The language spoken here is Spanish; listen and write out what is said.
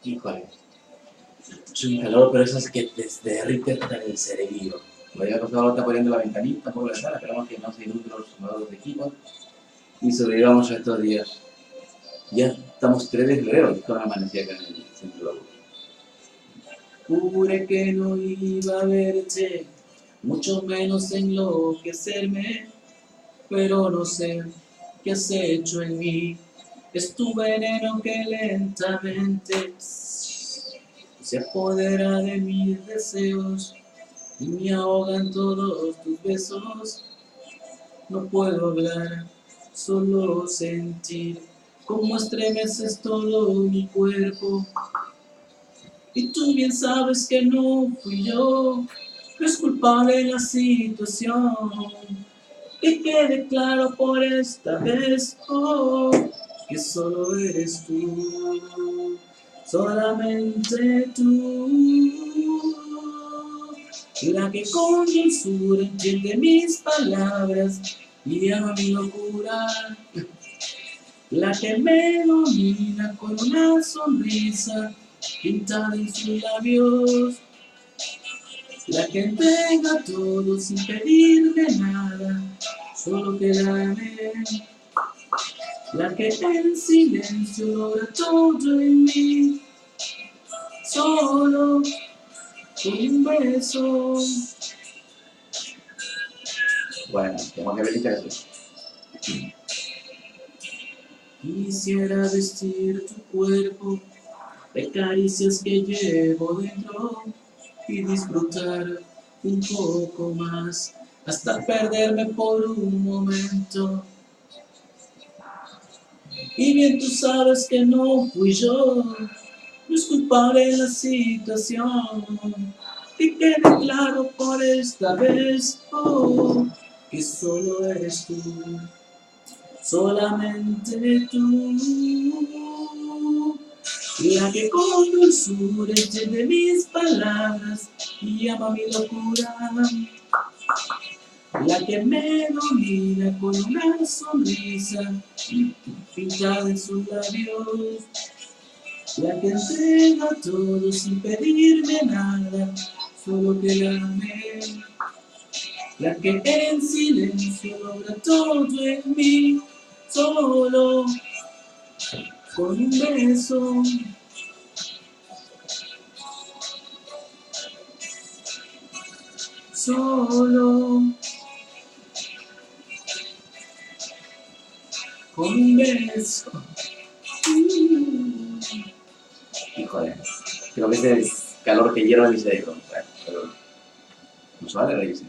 Híjole, es un calor, pero eso es que te derrite hasta el cerebro. Lo había pasado está poniendo la ventanita, un poco la sala, esperamos que no se inunden los sumadores de equipos y sobrevivamos a estos días. Ya estamos 3 de febrero, y ahora amanecía acá en el centro de la luz. Juré que no iba a verte, mucho menos enloquecerme, pero no sé qué has hecho en mí. Es tu veneno que lentamente se apodera de mis deseos y me ahogan todos tus besos. No puedo hablar, solo sentir cómo estremeces todo mi cuerpo. Y tú bien sabes que no fui yo, no es culpable la situación. Que quede claro por esta vez, oh, que solo eres tú, solamente tú, la que con dulzura entiende mis palabras y ama mi locura, la que me domina con una sonrisa pintada en sus labios, la que entrega todo sin pedirme nada, solo quedarme, la que en silencio logra todo en mí, solo con un beso. Bueno, tengo que ver esta canción. Quisiera vestir tu cuerpo de caricias que llevo dentro y disfrutar un poco más hasta perderme por un momento. Y bien tú sabes que no fui yo, no es culpable la situación. Que quede claro por esta vez, oh, que solo eres tú, solamente tú, la que con dulzura entiende mis palabras y ama mi locura, la que me domina con una sonrisa pintada en sus labios, la que entrega todo sin pedirme nada, solo quedarme, la que en silencio logra todo en mí, solo con un beso. Solo con un beso. Híjole, creo que ese es calor que hierve mi cerebro. Bueno, pero no se vale reírse.